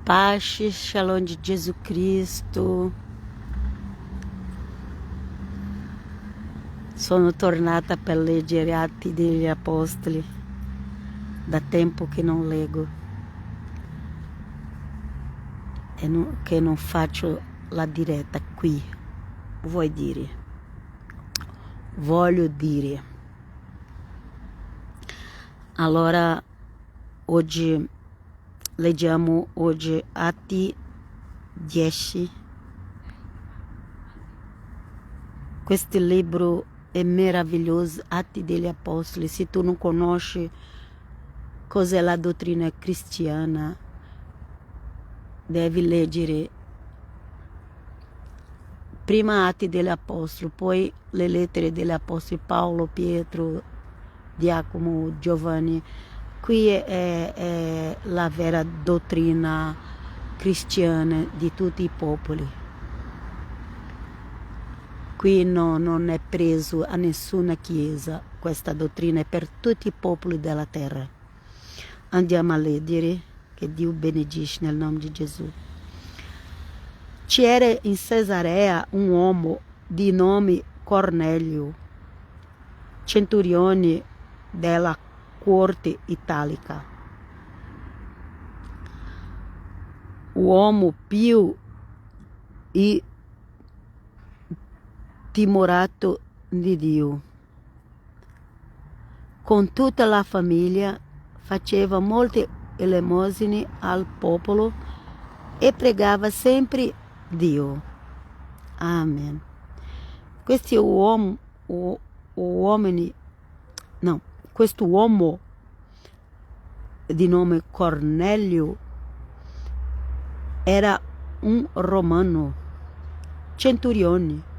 Pace, shalom di Gesù Cristo. Sono tornata per leggere Atti degli Apostoli, da tempo che non leggo e che non faccio la diretta qui. Voglio dire. Allora, oggi leggiamo Atti 10. Questo libro è meraviglioso, Atti degli Apostoli. Se tu non conosci cos'è la dottrina cristiana, devi leggere prima Atti degli Apostoli, poi le lettere degli Apostoli Paolo, Pietro, Giacomo, Giovanni. Qui è la vera dottrina cristiana di tutti i popoli. Qui non è preso a nessuna chiesa, questa dottrina è per tutti i popoli della terra. Andiamo a leggere, che Dio benedice nel nome di Gesù. C'era in Cesarea un uomo di nome Cornelio, centurione della corte italica, uomo pio e timorato di Dio. Con tutta la famiglia faceva molte elemosine al popolo e pregava sempre Dio. Amen. Questo uomo di nome Cornelio era un romano, centurione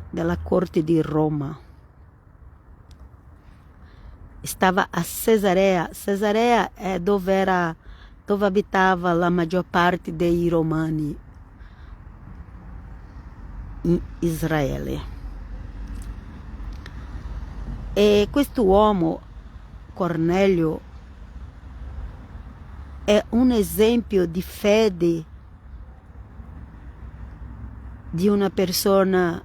della corte di Roma. Stava a Cesarea. Cesarea è dove abitava la maggior parte dei romani in Israele. E questo uomo, Cornelio, è un esempio di fede di una persona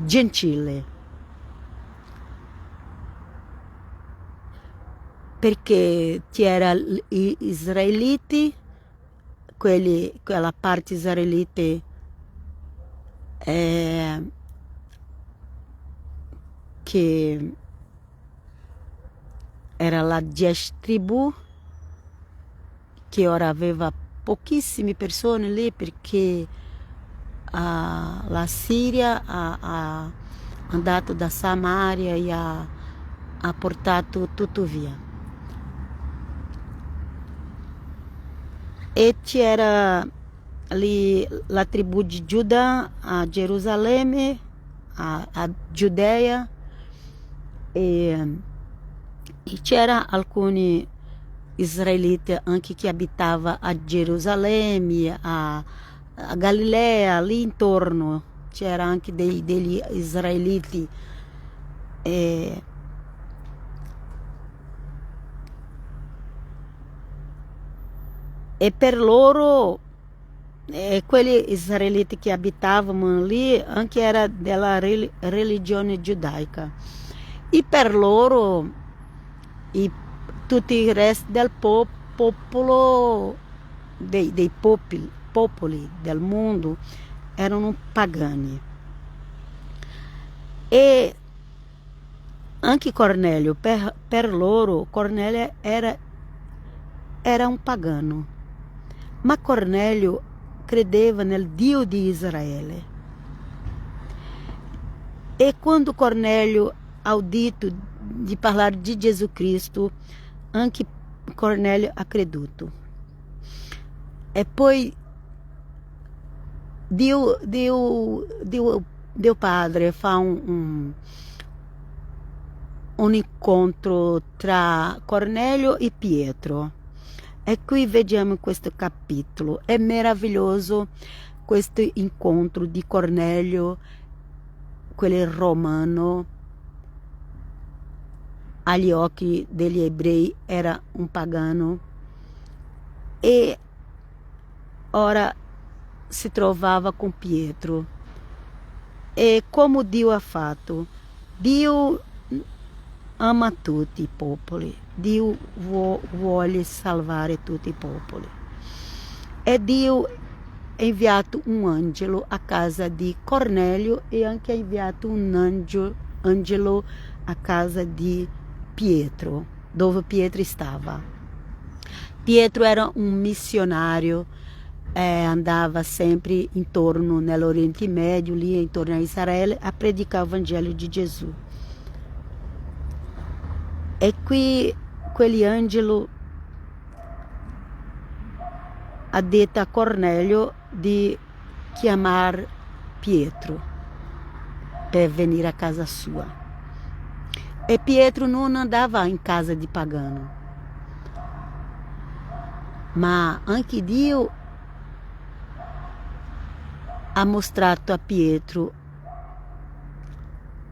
gentile, perché c'era gli israeliti, quella parte israelite che era la 10 tribù, che ora aveva pochissime persone lì perché la Siria ha andato da Samaria e ha portato tutto via. E c'era lì la tribù di Giuda a Gerusalemme, a Giudea, e c'era alcuni israeliti anche che abitava a Gerusalemme, a Galilea, lì intorno c'era anche degli israeliti. E per loro, quelli israeliti che abitavano lì anche era della religione giudaica. E per loro tutti i resti del popolo, dei popoli del mondo erano pagani. E anche Cornelio, per loro, Cornelio era un pagano. Ma Cornelio credeva nel Dio di Israele. E quando Cornelio ha udito di parlare di Gesù Cristo, anche Cornelio ha creduto. E poi Dio Padre fa un incontro tra Cornelio e Pietro. E qui vediamo questo capitolo. È meraviglioso questo incontro di Cornelio, quello romano, agli occhi degli ebrei era un pagano, e ora si trovava com Pietro. E como Dio ha fatto? Dio ama tutti i popoli, Dio vuole salvare tutti i popoli. E Dio ha inviato un angelo a casa di Cornélio e anche ha inviato un angelo a casa di Pietro, dove Pietro stava. Pietro era un missionario, andava sempre intorno nell'Oriente Médio, lì intorno a Israele, a predicare o Evangelho di Gesù. E qui quell'angelo ha detto a Cornélio di chiamare Pietro per venire a casa sua. E Pietro non andava in casa di pagano, ma anche Dio ha mostrato a Pietro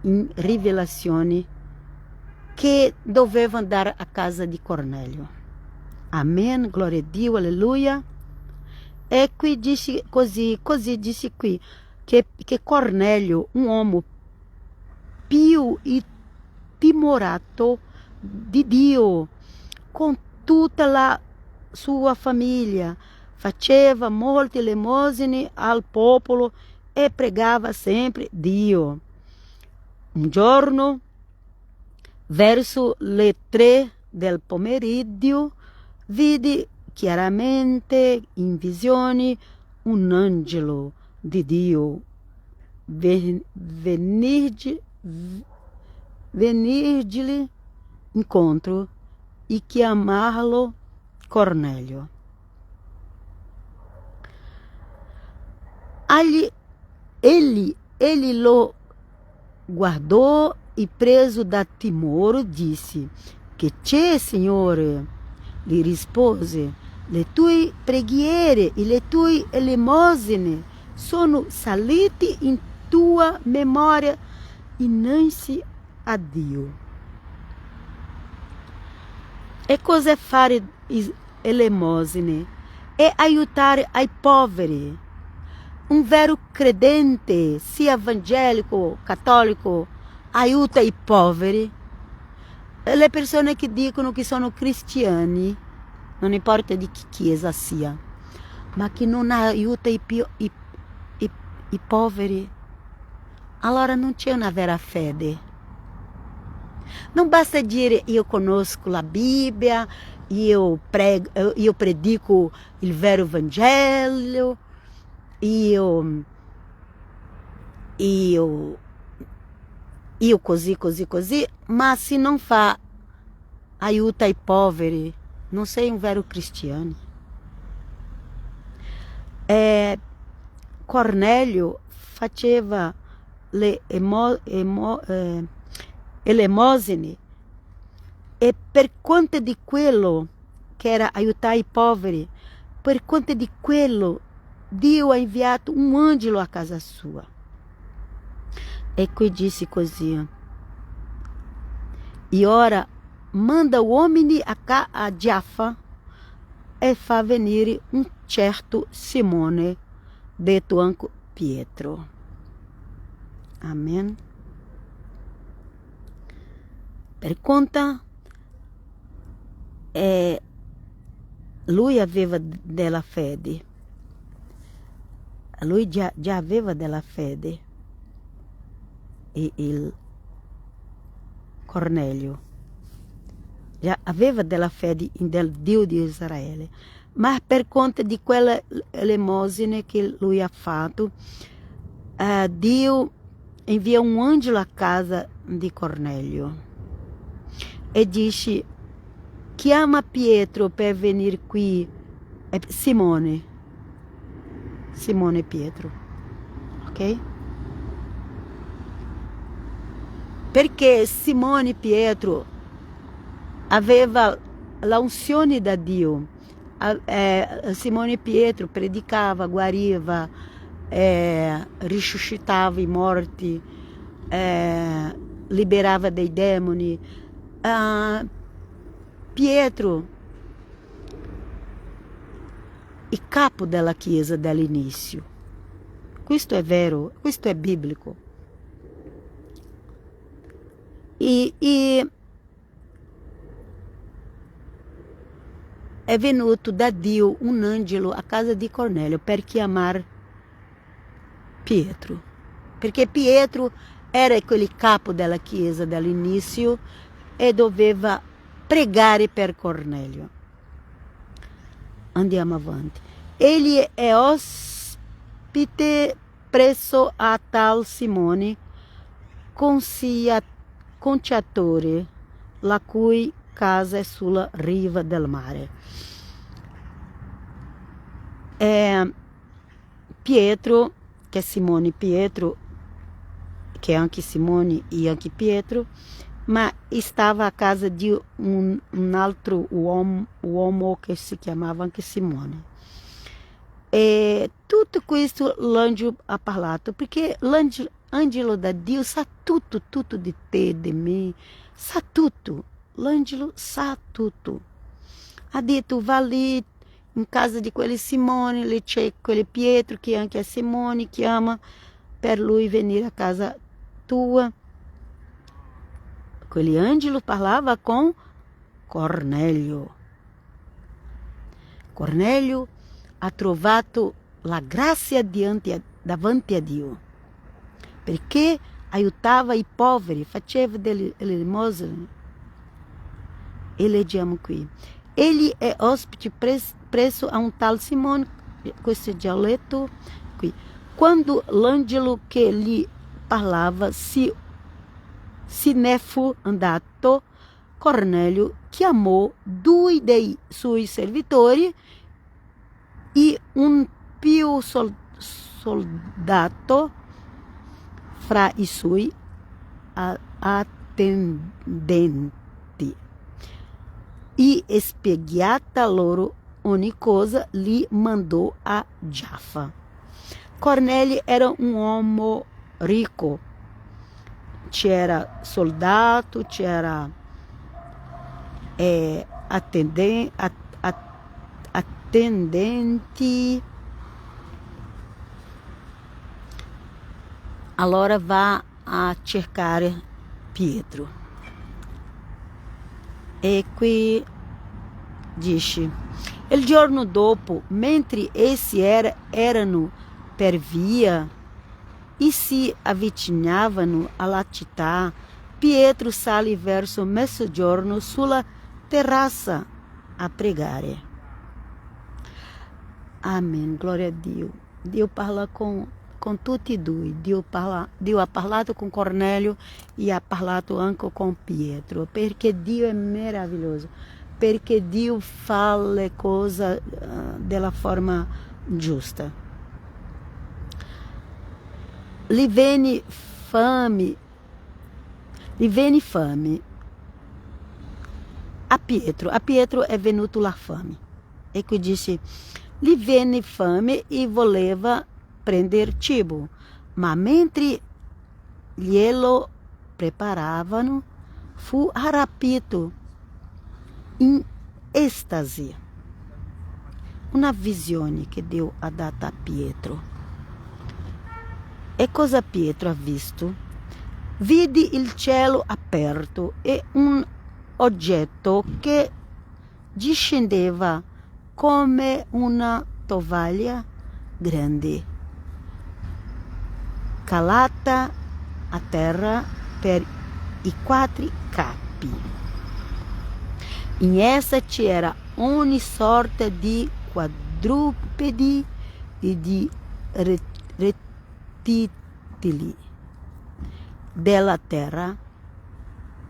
in rivelazioni che doveva andare a casa di Cornélio. Amen, glória a Dio, alleluia. E qui dice così dice qui, che Cornélio, un uomo più timorato di Dio, con tutta la sua famiglia, faceva molte elemosine al popolo e pregava sempre Dio. Un giorno, verso le 3 del pomeriggio, vidi chiaramente in visioni un angelo di Dio venirgli incontro e chiamarlo Cornélio. Ele lo guardò e, preso da timore, disse: "Che c'è, Signore?" Gli rispose: "Le tue preghiere e le tue elemosine sono salite in tua memoria innanzi a Dio." E cos'è fare elemosine? È aiutare ai poveri. Un vero credente, sia evangelico, cattolico, aiuta i poveri. Le persone che dicono che sono cristiani, non importa di che chiesa sia, ma che non aiuta i poveri, allora non c'è una vera fede. Non basta dire io conosco la Bibbia, io predico il vero Vangelo, io così, ma se non fa aiuta i poveri, non sei un vero cristiano. Cornélio faceva le elemosine, e per conto di quello che era aiutare i poveri, per conto di quello Dio ha inviato un angelo a casa sua. E qui disse così: "E ora manda uomini a Giaffa e fa venire un certo Simone, detto anche Pietro." Amen. Per conta, lui aveva della fede. Lui già aveva della fede, e il Cornélio già aveva della fede nel Dio di Israele, ma per conto di quelle elemosine che lui ha fatto, Dio invia un angelo a casa di Cornélio e dice: "Chiama Pietro per venire qui." Simone Pietro, ok? Perché Simone Pietro aveva l'unzione da Dio. Simone Pietro predicava, guariva, risuscitava i morti, liberava dei demoni, Pietro, il capo della Chiesa dall'inizio. Questo è vero, questo è biblico. E è venuto da Dio un angelo a casa di Cornelio per chiamare Pietro, perché Pietro era quel capo della Chiesa dall'inizio e doveva pregare per Cornelio. Andiamo avanti. Egli è ospite presso a tal Simone, conciatore, la cui casa è sulla riva del mare. Pietro, che è Simone Pietro, che è anche Simone e anche Pietro, ma stava a casa di un altro uomo che si chiamava anche Simone. E tutto questo l'angelo ha parlato, perché l'angelo da Dio sa tutto di te, di me, sa tutto. L'angelo sa tutto. Ha detto, va lì in casa di quelle Simone, lì c'è quelle Pietro, che anche è Simone, chiama per lui venire a casa tua. Quell'angelo parlava con Cornelio. Cornelio ha trovato la grazia davanti a Dio, perché aiutava i poveri, faceva delle elemosine. E leggiamo qui. Egli è ospite presso a un tal Simone, questo è già letto qui. Quando l'angelo che gli parlava se ne fu andato, Cornelio chiamò 2 dei suoi servitori e un più soldato fra i suoi attendenti, e spiegata loro ogni cosa li mandò a Giaffa. Cornelio era un uomo ricco, c'era soldato, c'era attendenti. Allora va a cercare Pietro. E qui dice, il giorno dopo, mentre essi erano per via e si avvicinavano alla città, Pietro sale verso mezzogiorno sulla terrazza a pregare. Amen, glória a Dio. Dio parla com tutti e due. Dio ha parlato con Cornelio e ha parlato anche con Pietro, perché Dio è meraviglioso, perché Dio fa le cose della forma giusta. Gli venne fame a Pietro è venuto la fame. E qui dice, gli venne fame e voleva prendere cibo, ma mentre glielo preparavano fu rapito in estasi. Una visione che Dio ha dato a Pietro. E cosa Pietro ha visto? Vidi il cielo aperto e un oggetto che discendeva come una tovaglia grande, calata a terra per i 4 capi. In essa c'era ogni sorta di quadrupedi e di rettili della terra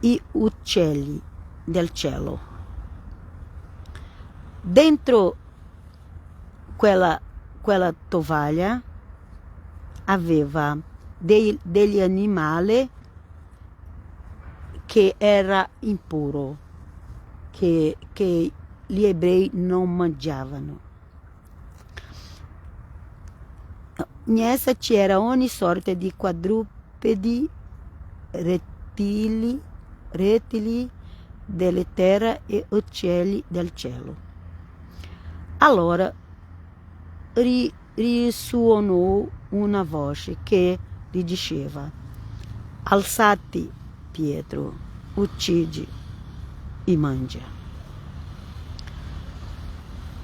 e uccelli del cielo. Dentro quella tovaglia aveva degli animali che era impuro, che gli ebrei non mangiavano. In essa c'era ogni sorta di quadrupedi, rettili delle terra e uccelli del cielo. Allora risuonò una voce che gli diceva: alzati, Pietro, uccidi e mangia.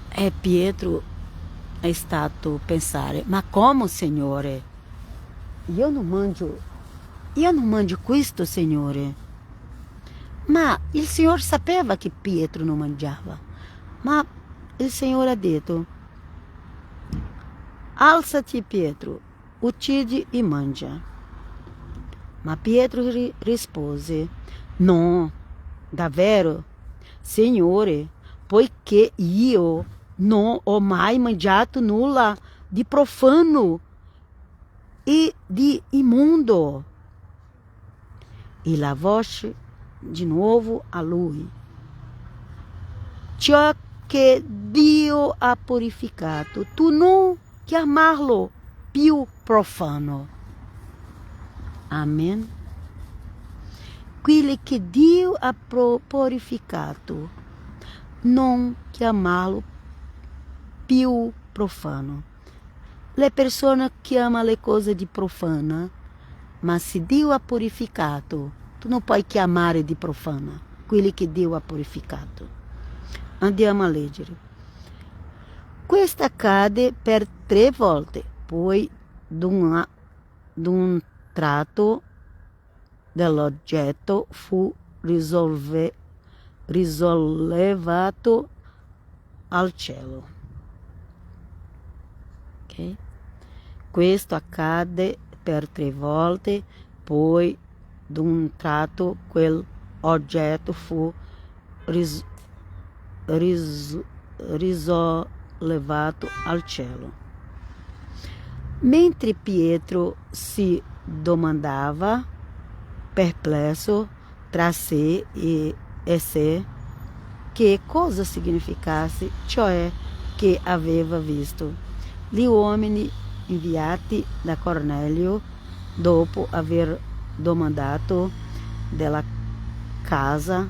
E Pietro è stato pensare: ma come, Signore? Io non mangio questo, Signore. Ma il Signore sapeva che Pietro non mangiava. Ma il Signore ha detto: alzati, Pietro, uccidi e mangia. Ma Pietro rispose: no, davvero, Signore, poiché io non ho mai mangiato nulla di profano e di imundo. E la voce di nuovo a lui: ciò che Dio ha purificato, tu non chiamarlo più profano. Amen. Quello che Dio ha purificato, non chiamarlo più profano. Le persone chiamano le cose di profana, ma se Dio ha purificato, tu non puoi chiamare di profana quello che Dio ha purificato. Andiamo a leggere. Questo accade per 3 volte, poi d'un tratto dell'oggetto fu risollevato al cielo. Okay? Questo accade per 3 volte, poi d'un tratto quell'oggetto fu risollevato al cielo. Mentre Pietro si domandava, perplesso tra sé e sé, che cosa significasse ciò che aveva visto, gli uomini inviati da Cornelio, dopo aver domandato della casa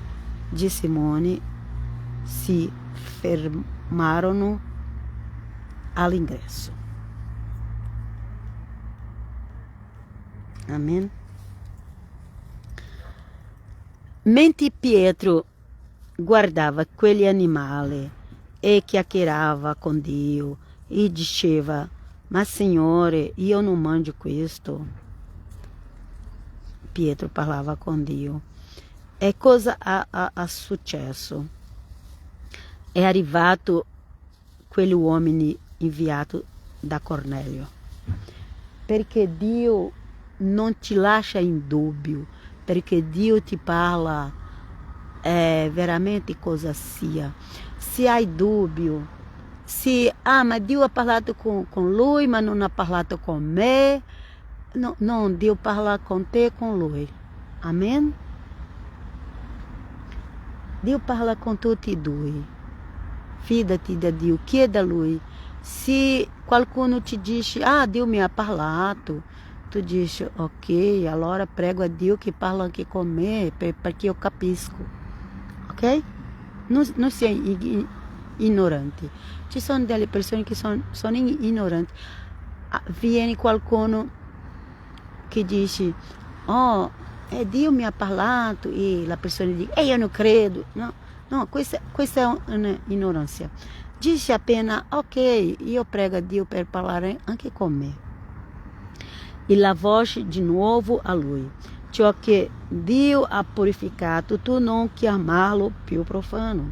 di Simone, si fermarono all'ingresso. Amen. Mentre Pietro guardava quegli animali e chiacchierava con Dio e diceva: ma Signore, io non mangio questo. Pietro parlava con Dio. E cosa ha successo? È arrivato quell'uomo inviato da Cornelio, perché Dio non ti lascia in dubbio, perché Dio ti parla veramente cosa sia. Se hai dubbio, se ma Dio ha parlato con lui, ma non ha parlato con me, no, Dio parla con te e con lui. Amen? Dio parla con tutti e due. Fidati da Dio, chieda a Lui. Se qualcuno ti dice: Dio mi ha parlato, tu dici: ok, allora prego a Dio che parla anche con me, perché io capisco. Ok? Non sei ignorante. Ci sono delle persone che sono ignoranti. Viene qualcuno che dice: Dio mi ha parlato, e la persona dice: io non credo. No, questa è un'ignoranza. Dice appena: ok, io prego a Dio per parlare anche con me. E la voce di nuovo a lui: ciò che Dio ha purificato, tu non chiamarlo più profano.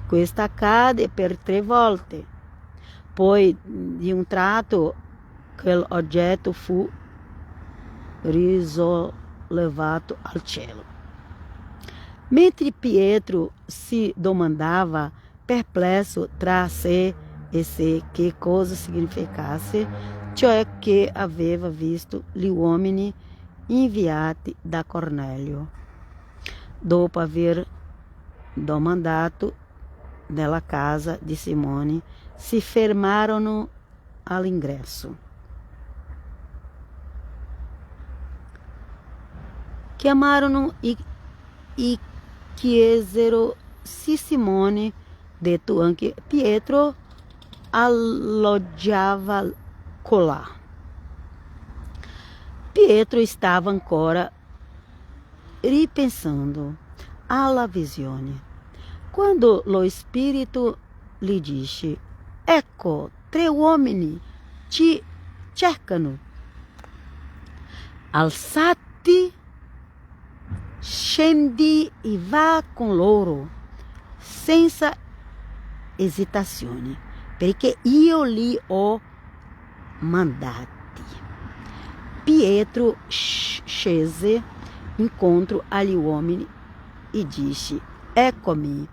Questo accade per 3 volte. Poi di un tratto quell'oggetto fu risollevato al cielo. Mentre Pietro si domandava, perplesso tra sé e sé, che cosa significasse ciò che aveva visto gli uomini inviati da Cornelio, dopo aver domandato nella casa di Simone, si fermarono all'ingresso. Chiamarono i chiesero se Simone, detto anche Pietro, alloggiava colà. Pietro stava ancora ripensando alla visione, quando lo spirito gli disse: ecco, 3 uomini ti cercano. Alzati, scendi e vá con loro, senza esitazione, perché io li ho mandati. Pietro scese incontro agli uomini e disse: eccomi,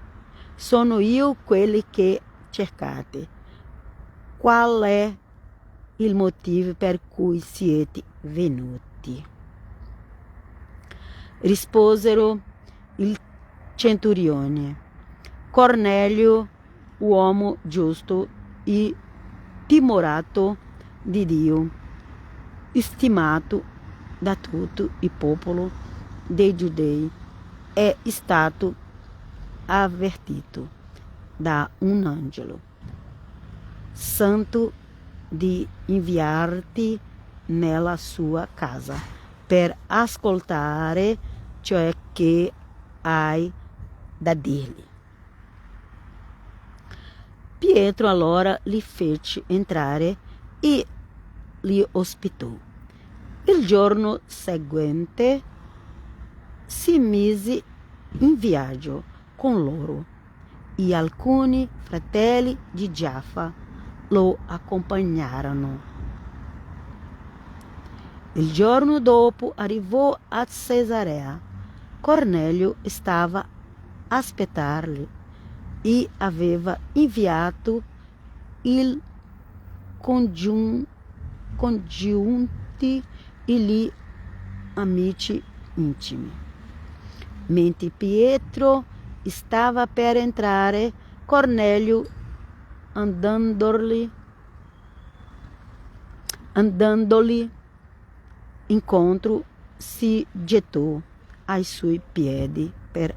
sono io quelli che cercate. Qual è il motivo per cui siete venuti? Risposero il centurione: Cornelio, uomo giusto e timorato di Dio, stimato da tutto il popolo dei giudei, è stato avvertito da un angelo santo di inviarti nella sua casa per ascoltare ciò che hai da dirgli. Pietro allora li fece entrare e li ospitò. Il giorno seguente si mise in viaggio con loro e alcuni fratelli di Giaffa lo accompagnarono. Il giorno dopo arrivò a Cesarea. Cornelio stava a aspettarli e aveva inviato il congiunti e gli amici intimi. Mentre Pietro stava per entrare, Cornelio, andandogli incontro, si gettò ai suoi piedi per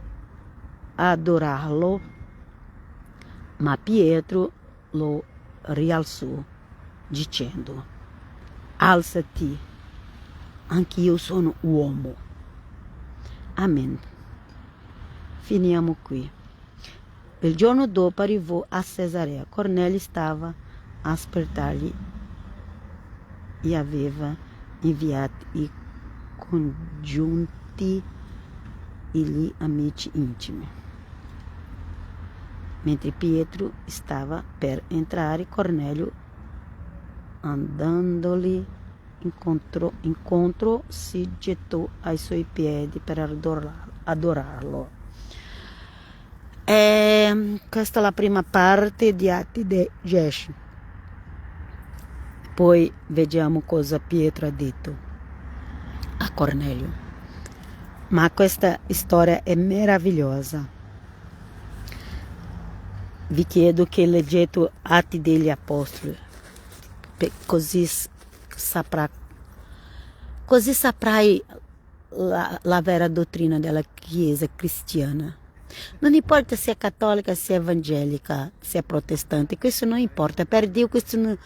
adorarlo, ma Pietro lo rialzò dicendo: alzati, anch'io sono uomo. Amen. Finiamo qui. Il giorno dopo arrivò a Cesarea. Cornelio stava a aspettargli e aveva inviato i congiunti e gli amici intimi. Mentre Pietro stava per entrare, Cornelio, andandogli incontro, si gettò ai suoi piedi per adorarlo. Questa è la prima parte di Atti dei Gesù. Poi vediamo cosa Pietro ha detto a Cornelio. Ma questa storia è meravigliosa. Vi chiedo che leggete Atti degli Apostoli, così saprai la vera dottrina della Chiesa cristiana. Non importa se è cattolica, se è evangelica, se è protestante, questo non importa, per Dio questo non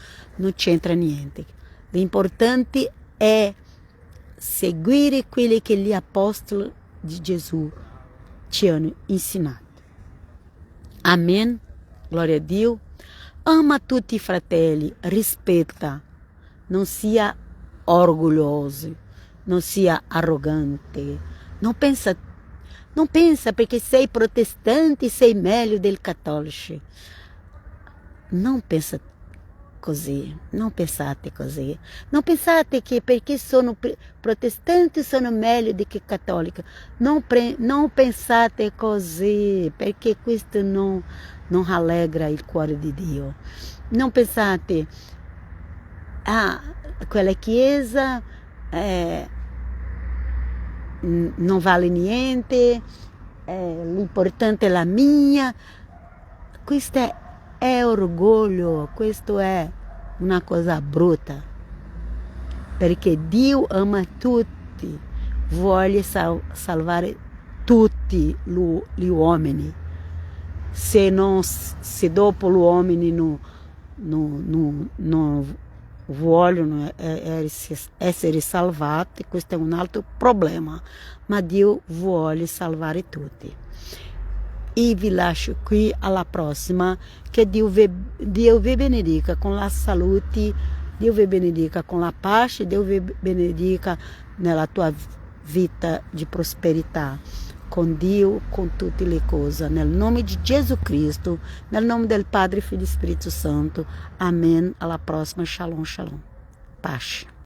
c'entra niente. L'importante è seguire quelli che gli apostoli di Gesù ci hanno insinato. Amen. Glória a Dio. Ama tutti i fratelli, rispetta, non sia orgoglioso, non sia arrogante, non pensa perché sei protestante sei meglio del cattolico. Non pensa così, non pensate così. Non pensate che perché sono protestante sono meglio di che cattolica. Non pensate così, perché questo non allegra il cuore di Dio. Non pensate, quella chiesa non vale niente, l'importante è la mia. Questo è orgoglio, questo è una cosa brutta, perché Dio ama tutti, vuole salvare tutti gli uomini. Se dopo l'uomo non vogliono essere salvati, questo è un altro problema, ma Dio vuole salvare tutti. E vi lascio qui alla prossima, che Dio vi benedica con la salute, Dio vi benedica con la pace, Dio vi benedica nella tua vita di prosperità, con Dio, con tutte le cose, nel nome di Gesù Cristo, nel nome del Padre, Figlio e Spirito Santo. Amém. Alla prossima. Shalom, shalom. Pace.